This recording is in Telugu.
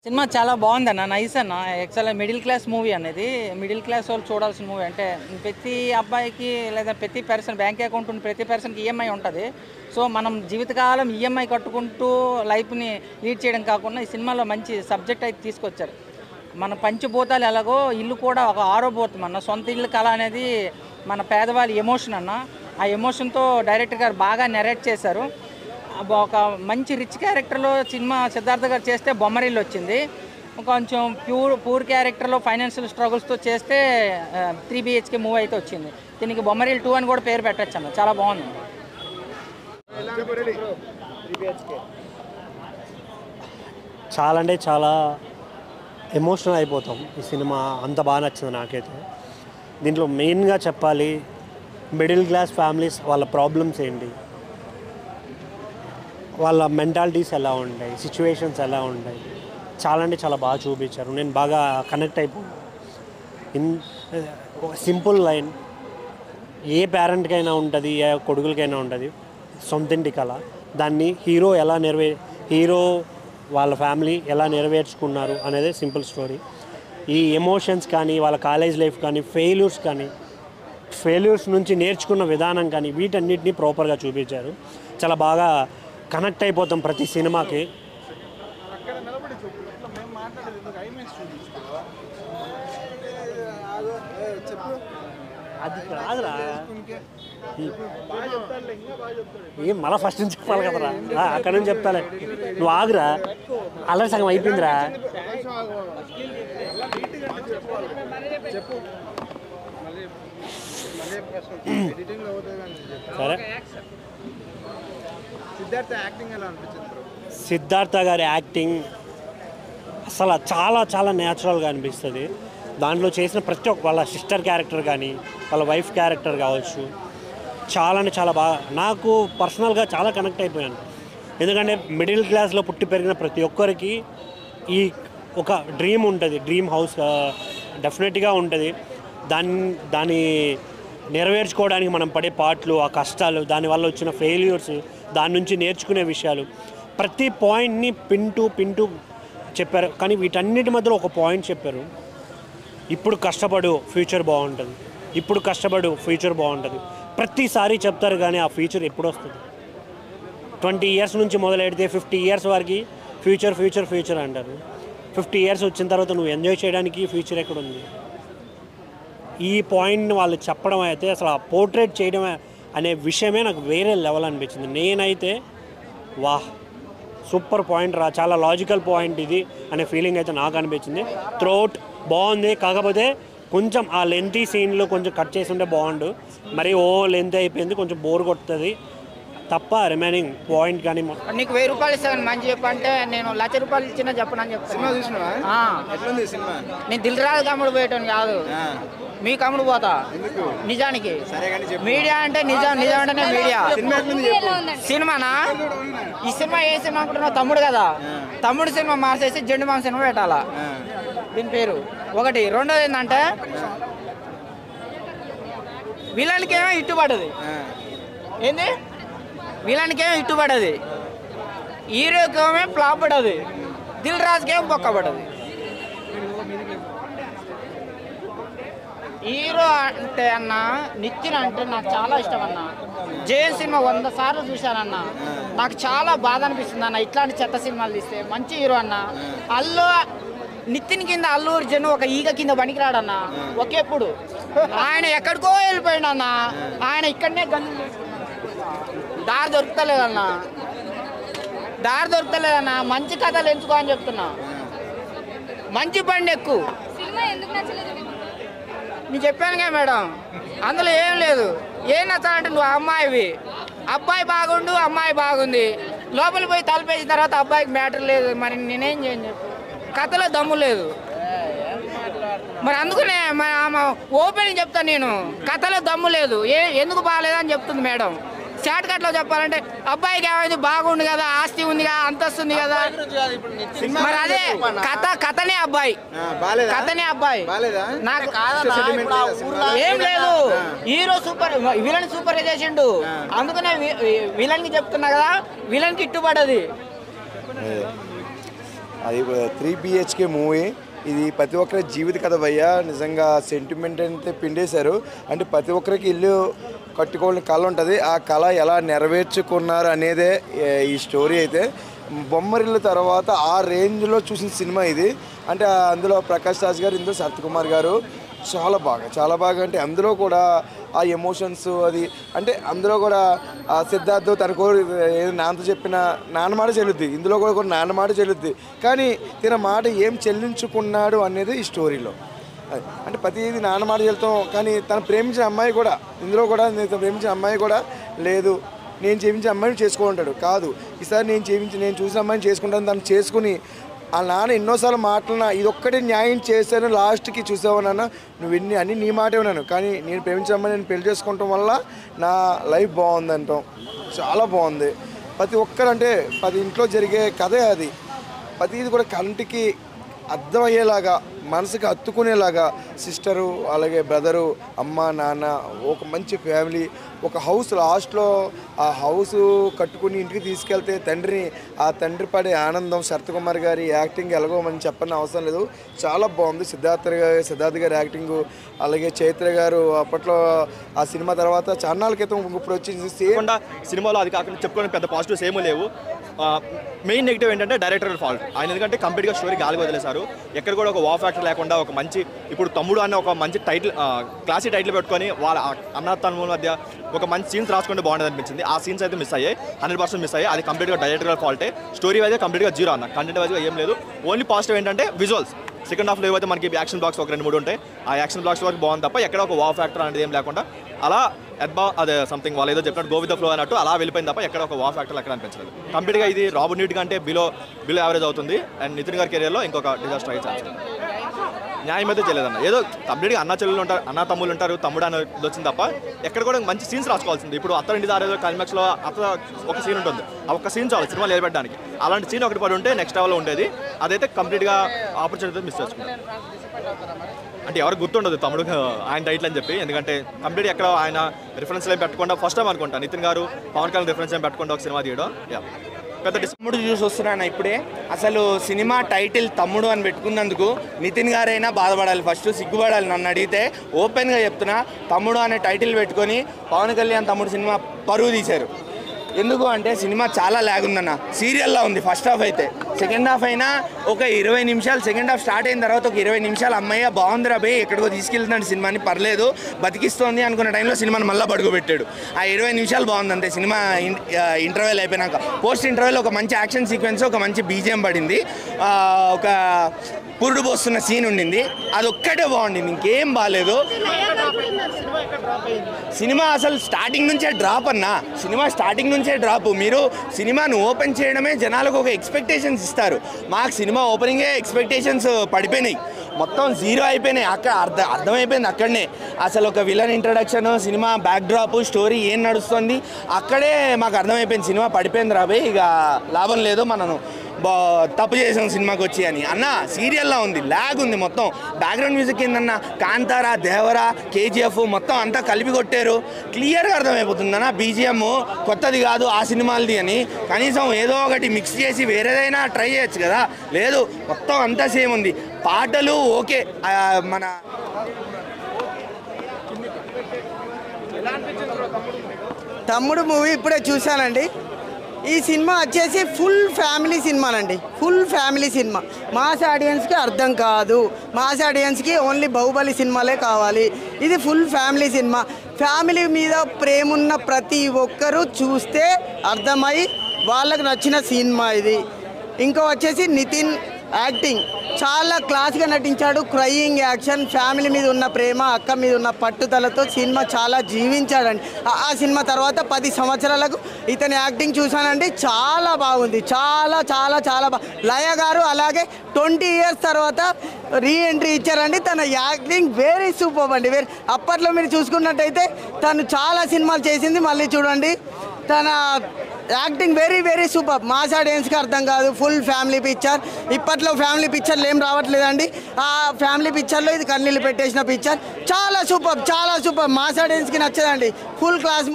సినిమా చాలా బాగుందన్న, నైస్ అన్న. యాక్చువల్గా మిడిల్ క్లాస్ మూవీ అనేది, మిడిల్ క్లాస్ వాళ్ళు చూడాల్సిన మూవీ. అంటే ప్రతి అబ్బాయికి లేదా ప్రతి పర్సన్ బ్యాంక్ అకౌంట్ ఉన్న ప్రతి పర్సన్కి ఈఎంఐ ఉంటుంది. సో మనం జీవితకాలం ఈఎంఐ కట్టుకుంటూ లైఫ్ని లీడ్ చేయడం కాకుండా ఈ సినిమాలో మంచి సబ్జెక్ట్ అయితే తీసుకొచ్చారు. మన పంచభూతాలు ఎలాగో ఇల్లు కూడా ఒక ఆరోభూతం అన్న. సొంత ఇల్లు కళ అనేది మన పేదవాళ్ళ ఎమోషన్ అన్న. ఆ ఎమోషన్తో డైరెక్టర్ గారు బాగా నెరేట్ చేశారు. ఒక మంచి రిచ్ క్యారెక్టర్లో సినిమా సిద్ధార్థ గారు చేస్తే బొమ్మరిల్లు వచ్చింది. కొంచెం పూర్ క్యారెక్టర్లో ఫైనాన్షియల్ స్ట్రగుల్స్తో చేస్తే 3 BHK మూవీ అయితే వచ్చింది. దీనికి బొమ్మరిల్ 2 అని కూడా పేరు పెట్టచ్చు అన్న. చాలా బాగుంది. చాలా అంటే చాలా ఎమోషనల్ అయిపోతాం. ఈ సినిమా అంత బాగా నచ్చింది నాకైతే. దీంట్లో మెయిన్గా చెప్పాలి, మిడిల్ క్లాస్ ఫ్యామిలీస్ వాళ్ళ ప్రాబ్లమ్స్ ఏంటి, వాళ్ళ మెంటాలిటీస్ ఎలా ఉంటాయి, సిచ్యువేషన్స్ ఎలా ఉంటాయి, చాలా అంటే చాలా బాగా చూపించారు. నేను బాగా కనెక్ట్ అయిపోయాను. సింపుల్ లైన్, ఏ పేరెంట్కైనా ఉంటుంది, ఏ కొడుకులకైనా ఉంటుంది సొంతింటి కళ. దాన్ని హీరో వాళ్ళ ఫ్యామిలీ ఎలా నెరవేర్చుకున్నారు అనేది సింపుల్ స్టోరీ. ఈ ఎమోషన్స్ కానీ, వాళ్ళ కాలేజ్ లైఫ్ కానీ, ఫెయిల్యూర్స్ నుంచి నేర్చుకున్న విధానం కానీ, వీటన్నిటిని ప్రాపర్గా చూపించారు. చాలా బాగా కనెక్ట్ అయిపోతాం ప్రతి సినిమాకి. అది కాదురా, ఏం మళ్ళీ ఫస్ట్ నుంచి చెప్పాలి కదరా, అక్కడ నుంచి చెప్తాలే, నువ్వు ఆగురా. అలా సగం అయిపోయిందిరా. సరే, సిద్ధార్థ గారి యాక్టింగ్ అసలు చాలా చాలా న్యాచురల్గా అనిపిస్తుంది. దాంట్లో చేసిన ప్రతి ఒక్క వాళ్ళ సిస్టర్ క్యారెక్టర్ కానీ, వాళ్ళ వైఫ్ క్యారెక్టర్ కావచ్చు, చాలా అంటే చాలా బాగా, నాకు పర్సనల్గా చాలా కనెక్ట్ అయిపోయాను. ఎందుకంటే మిడిల్ క్లాస్లో పుట్టి పెరిగిన ప్రతి ఒక్కరికి ఈ ఒక డ్రీమ్ ఉంటుంది, డ్రీమ్ హౌస్ డెఫినెట్గా ఉంటుంది. దాన్ని నెరవేర్చుకోవడానికి మనం పడే పాటలు, ఆ కష్టాలు, దానివల్ల వచ్చిన ఫెయిల్యూర్స్, దాని నుంచి నేర్చుకునే విషయాలు, ప్రతి పాయింట్ని పిన్ టు చెప్పారు. కానీ వీటన్నిటి మధ్యలో ఒక పాయింట్ చెప్పారు, ఇప్పుడు కష్టపడు ఫ్యూచర్ బాగుంటుంది, ఇప్పుడు కష్టపడు ఫ్యూచర్ బాగుంటుంది. ప్రతిసారి చెప్తారు కానీ ఆ ఫ్యూచర్ ఎప్పుడు వస్తుంది? 20 years నుంచి మొదలెడితే 50 years వరకు ఫ్యూచర్ అంటారు. 50 years వచ్చిన తర్వాత నువ్వు ఎంజాయ్ చేయడానికి ఫ్యూచర్ ఎక్కడుంది? ఈ పాయింట్ని వాళ్ళు చెప్పడం అయితే, అసలు ఆ పోర్ట్రేట్ చేయడం అనే విషయమే నాకు వేరే లెవెల్ అనిపించింది. నేనైతే వాహ్, సూపర్ పాయింట్ రా, చాలా లాజికల్ పాయింట్ ఇది అనే ఫీలింగ్ అయితే నాకు అనిపించింది. త్రూఅవుట్ బాగుంది. కాకపోతే కొంచెం ఆ లెంతీ సీన్లు కొంచెం కట్ చేసి ఉంటే బాగుండు. మరి లెంత్ అయిపోయింది, కొంచెం బోర్ కొడుతుంది తప్ప రిమైనింగ్ పాయింట్ కానీ. నీకు 1000 రూపాయలు ఇస్తాను మంచి చెప్పంటే నేను 1,00,000 రూపాయలు ఇచ్చినా చెప్పనని చెప్తాను. నేను దిల్ రాజు కమ్ముడు పోయేటోని కాదు, మీ కమ్ముడు పోతా నిజానికి. మీడియా అంటే నిజం అంటేనే మీడియా. సినిమానా? ఈ సినిమా ఏ సినిమా అనుకుంటున్నావు? తమ్ముడు కదా, తమ్ముడు సినిమా మార్చేసి జెండు మామ సినిమా పెట్టాలా, దీని పేరు ఒకటి. రెండోది ఏంటంటే విలన్కి ఏమో ఇట్టుబడది. ఏంది? విలన్కి ఏమో ఇట్టుబడది, హీరోకి ఏమో ఫ్లాప్ పడదు, దిల్ రాజుకి ఏమో బొక్క పడదు. హీరో అంటే అన్న నితిన్ అంటే నాకు చాలా ఇష్టం అన్న. జైన్ సినిమా 100 సార్లు చూశానన్న. నాకు చాలా బాధ అనిపిస్తుంది అన్న ఇట్లాంటి చెత్త సినిమాలు తీస్తే. మంచి హీరో అన్న. నితిన్ కింద అల్లు అర్జున్ ఒక ఈగ కింద పనికిరాడన్న. ఒకేప్పుడు ఆయన ఎక్కడికో వెళ్ళిపోయాడు అన్న. ఆయన ఇక్కడనే దారి దొరుకుతలేదన్న. మంచి కథలు ఎంచుకో అని చెప్తున్నా. మంచి బండి ఎక్కువ. నేను చెప్పానుగా మేడం, అందులో ఏం లేదు. ఏం నచ్చాలంటే నువ్వు అమ్మాయివి, అబ్బాయి బాగుండు, అమ్మాయి బాగుంది, లోపలికి పోయి తలపేసిన తర్వాత అబ్బాయికి మ్యాటర్ లేదు. మరి నేనేం చేయను చెప్పు? కథలో దమ్ము లేదు. మరి అందుకనే ఆమె ఓపెన్ చెప్తాను నేను, కథలో దమ్ము లేదు, ఎందుకు బాగాలేదని చెప్తుంది మేడం. షార్ట్ కట్లో చెప్పాలంటే అబ్బాయికి ఏమైంది, బాగుంది కదా, ఆస్తి ఉంది కదా, అంతస్తు ఉంది కదా. మరి అదే కథనే అబ్బాయి. నాకు ఏం లేదు. హీరో సూపర్, విలన్ సూపర్ చేసిండు. అందుకనే విలన్ కి చెప్తున్నా కదా, విలన్ కి ఇట్టుబడది. అది 3 BHK మూవీ. ఇది ప్రతి ఒక్కరి జీవిత కథ భయ్యా. నిజంగా సెంటిమెంట్ అయితే పిండేశారు. అంటే ప్రతి ఒక్కరికి ఇల్లు కట్టుకోవాలని కళ ఉంటుంది. ఆ కళ ఎలా నెరవేర్చుకున్నారు అనేదే ఈ స్టోరీ అయితే. బొమ్మరిల్లు తర్వాత ఆ రేంజ్లో చూసిన సినిమా ఇది. అంటే అందులో ప్రకాష్ రాజ్ గారు, ఇందులో సత్యకుమార్ గారు చాలా బాగా అంటే అందులో కూడా ఆ ఎమోషన్స్ అది అంటే అందులో కూడా సిద్ధార్థ్ తనకు నాన్నతో చెప్పిన నాన్న మాట చెల్లుద్ది, ఇందులో కూడా నాన్న మాట చెల్లుద్ది. కానీ తన మాట ఏం చెల్లించుకున్నాడు అనేది ఈ స్టోరీలో. అంటే ప్రతిదీ నాన్న మాట చెల్తాం. కానీ తను ప్రేమించిన అమ్మాయి కూడా ఇందులో కూడా ప్రేమించిన అమ్మాయి కూడా లేదు నేను చేయించిన అమ్మాయిని చేసుకుంటాడు కాదు, ఈసారి నేను చూసిన అమ్మాయిని చేసుకుంటాను. తను చేసుకుని ఆ నాన్న ఎన్నోసార్లు మాట్లాడినా ఇదొక్కటి న్యాయం చేశాను. లాస్ట్కి చూసావు నాన్న నువ్వు అన్నీ నీ మాటే ఉన్నాను, కానీ నేను ప్రేమించిన అమ్మాయి నేను పెళ్లి చేసుకోవటం వల్ల నా లైఫ్ బాగుందంటాం. చాలా బాగుంది. ప్రతి ఒక్కరు అంటే ప్రతి ఇంట్లో జరిగే కథే అది. ప్రతిది కూడా కంటికి అర్థమయ్యేలాగా మనసుకి హత్తుకునేలాగా సిస్టరు అలాగే బ్రదరు అమ్మ నాన్న ఒక మంచి ఫ్యామిలీ ఒక హౌస్ లాస్ట్లో ఆ హౌస్ కట్టుకుని ఇంటికి తీసుకెళ్తే ఆ తండ్రి పడే ఆనందం సత్యకుమార్ గారి యాక్టింగ్ ఎలాగోమని చెప్పని అవసరం లేదు. చాలా బాగుంది. సిద్ధార్థ్ గారి యాక్టింగ్ అలాగే చైత్ర గారు అప్పట్లో ఆ సినిమా తర్వాత చాన్నాళ్ళ క్రితం ఇప్పుడు వచ్చింది సేమ్ సినిమాలో అది కాకుండా చెప్పుకోవడానికి పెద్ద పాజిటివ్స్ ఏమీ లేవు. మెయిన్ నెగిటివ్ ఏంటంటే డైరెక్టర్ ఫాల్ట్. ఆయన ఎందుకంటే కంప్లీట్గా స్టోరీ గాలి వదిలేశారు. ఎక్కడ కూడా ఒక వావ్ ఫ్యాక్టర్ లేకుండా ఒక మంచి ఇప్పుడు తమ్ముడు అనే ఒక మంచి టైటిల్ క్లాసీ టైటిల్ పెట్టుకొని వాళ్ళ అన్నతమ్ముల మధ్య ఒక మంచి సీన్స్ రాసుకుంటే బాగుంటుంది అనిపించింది. ఆ సీన్స్ అయితే మిస్ అయ్యాయి, 100% మిస్ అయ్యాయి. అది కంప్లీట్గా డైరెక్టర్ ఫాల్టే. స్టోరీ వైజ్గా కంప్లీట్గా జీరో అన్న, కంటెంట్ వైజ్గా ఏం లేదు. ఓన్లీ పాజిటివ్ ఏంటంటే విజువల్స్. సెకండ్ హాఫ్లో ఏవైతే మనకి యాక్షన్ బ్లాక్స్ ఒక 2-3 ఉంటాయి. ఆ యాక్షన్ బ్లాక్స్ వరకు బాగుంది తప్ప ఎక్కడ ఒక వావ్ ఫ్యాక్టర్ అనేది ఏం లేకుండా అలా అదే సంథింగ్ వాళ్ళు ఏదో చెప్పినట్టు గో విత్ ద ఫ్లో అన్నట్టు అలా వెళ్ళిపోయింది తప్ప ఎక్కడ ఒక వావ్ ఫ్యాక్టర్ ఎక్కడ అనిపించలేదు. కంప్లీట్గా ఇది రాబర్ట్ న్యూట్ కంటే బిలో యావరేజ్ అవుతుంది. అండ్ నితిన్ గారి కెరియర్లో ఇంకొక డిజాస్టర్ అయ్యే ఛాన్స్ ఉంది. న్యాయం అయితే చేయలేదన్న. ఏదో కంప్లీట్గా అన్న చెల్లెలు ఉంటారు, అన్న తమ్ముళ్ళు ఉంటారు, తమ్ముడు అనేది వచ్చింది తప్ప ఎక్కడ కూడా మంచి సీన్స్ రాసుకోవాల్సింది. ఇప్పుడు అత్త దారేదో క్లైమాక్స్లో ఒక సీన్ ఉంటుంది, ఆ ఒక్క సీన్ చాలు సినిమా నిలబెట్టడానికి. అలాంటి సీన్ ఒకటి పడి ఉంటే నెక్స్ట్ లెవెల్లో ఉండేది. అదైతే కంప్లీట్గా ఆపర్చునిటీ మిస్ చేసుకున్నారు. అంటే ఎవరికి గుర్తుండదు తమ్ముడు ఆయన టైటిల్ అని చెప్పి. ఎందుకంటే కంప్లీట్ ఎక్కడ ఆయన రిఫరెన్స్ ఏం పెట్టకుండా ఫస్ట్ టైం అనుకుంటా నితిన్ గారు పవన్ కళ్యాణ్ రిఫరెన్స్ ఏం పెట్టకుండా ఒక సినిమా తీయడం పెద్ద తమ్ముడు చూసి వస్తున్నాను ఇప్పుడే. అసలు సినిమా టైటిల్ తమ్ముడు అని పెట్టుకున్నందుకు నితిన్ గారైనా బాధపడాలి, ఫస్ట్ సిగ్గుపడాలి. నన్ను అడిగితే ఓపెన్గా చెప్తున్నా, తమ్ముడు అనే టైటిల్ పెట్టుకొని పవన్ కళ్యాణ్ తమ్ముడు సినిమా పరువు తీశారు. ఎందుకు అంటే సినిమా చాలా ల్యాగ్ ఉందన్న. సీరియల్లా ఉంది ఫస్ట్ హాఫ్ అయితే. సెకండ్ హాఫ్ అయినా ఒక 20 నిమిషాలు, సెకండ్ హాఫ్ స్టార్ట్ అయిన తర్వాత ఒక 20 నిమిషాలు అమ్మయ్య బాగుందిరా బే ఎక్కడికో తీసుకెళ్తున్నాడు సినిమాని, పర్లేదు బతికిస్తోంది అనుకున్న టైంలో సినిమాని మళ్ళీ పడుకోబెట్టాడు. ఆ 20 నిమిషాలు బాగుంది అంతే. సినిమా ఇంటర్వెల్ అయిపోయినాక పోస్ట్ ఇంటర్వెల్ ఒక మంచి యాక్షన్ సీక్వెన్స్, ఒక మంచి బీజిఎం పడింది, ఒక పురుడు పోస్తున్న సీన్ ఉండింది, అది ఒక్కటే బాగుండింది, ఇంకేం బాగాలేదు. సినిమా అసలు స్టార్టింగ్ నుంచే డ్రాప్ అన్న. సినిమా స్టార్టింగ్ నుంచే డ్రాప్. మీరు సినిమాను ఓపెన్ చేయడమే జనాలకు ఒక ఎక్స్పెక్టేషన్స్ ఇస్తారు. మాకు సినిమా ఓపెనింగే ఎక్స్పెక్టేషన్స్ పడిపోయినాయి, మొత్తం జీరో అయిపోయినాయి. అర్థమైపోయింది అక్కడనే. అసలు ఒక villain introduction, cinema back drop, story ఏం నడుస్తుంది అక్కడే మాకు అర్థమైపోయింది. సినిమా పడిపోయింది రాబోయ్, ఇక లాభం లేదు, మనం తప్పు చేసాం సినిమాకి వచ్చి అని. అన్న సీరియల్లా ఉంది, ల్యాగ్ ఉంది మొత్తం. బ్యాక్గ్రౌండ్ మ్యూజిక్ ఏందన్న, కాంతారా, దేవరా, కేజీఎఫ్ మొత్తం అంతా కలిపి కొట్టారు. క్లియర్గా అర్థమైపోతుంది అన్న. బీజిఎం కొత్తది కాదు ఆ సినిమాలది అని, కనీసం ఏదో ఒకటి మిక్స్ చేసి వేరేదైనా ట్రై చేయొచ్చు కదా. లేదు, మొత్తం అంతా సేమ్ ఉంది. పాటలు ఓకే. మన తమ్ముడు మూవీ ఇప్పుడే చూశానండి. ఈ సినిమా వచ్చేసి ఫుల్ ఫ్యామిలీ సినిమానండి, ఫుల్ ఫ్యామిలీ సినిమా. మాస్ ఆడియన్స్కి అర్థం కాదు, మాస్ ఆడియన్స్కి ఓన్లీ బాహుబలి సినిమాలే కావాలి. ఇది ఫుల్ ఫ్యామిలీ సినిమా. ఫ్యామిలీ మీద ప్రేమ ఉన్న ప్రతి ఒక్కరూ చూస్తే అర్థమై వాళ్ళకు నచ్చిన సినిమా ఇది. ఇంకో వచ్చేసి నితిన్ యాక్టింగ్ చాలా క్లాస్గా నటించాడు. క్రయింగ్ యాక్షన్, ఫ్యామిలీ మీద ఉన్న ప్రేమ, అక్క మీద ఉన్న పట్టుదలతో సినిమా చాలా జీవించాడండి. ఆ సినిమా తర్వాత 10 సంవత్సరాలకు ఇతని యాక్టింగ్ చూశానండి, చాలా బాగుంది, చాలా చాలా చాలా లయ గారు అలాగే 20 ఇయర్స్ తర్వాత రీఎంట్రీ ఇచ్చారండి. తన యాక్టింగ్ వెరీ సూపర్ అండి. అప్పట్లో మీరు చూసుకున్నట్టయితే తను చాలా సినిమాలు చేసింది, మళ్ళీ చూడండి తన acting very very super. Mass ఆడియన్స్కి అర్థం కాదు, ఫుల్ ఫ్యామిలీ పిక్చర్. ఇప్పట్లో ఫ్యామిలీ పిక్చర్లు ఏం రావట్లేదండి, ఆ ఫ్యామిలీ పిక్చర్లో ఇది కన్నీళ్ళు పెట్టేసిన పిక్చర్. చాలా సూపర్, చాలా సూపర్. మాస్ ఆడియన్స్కి నచ్చదండి, ఫుల్ క్లాస్.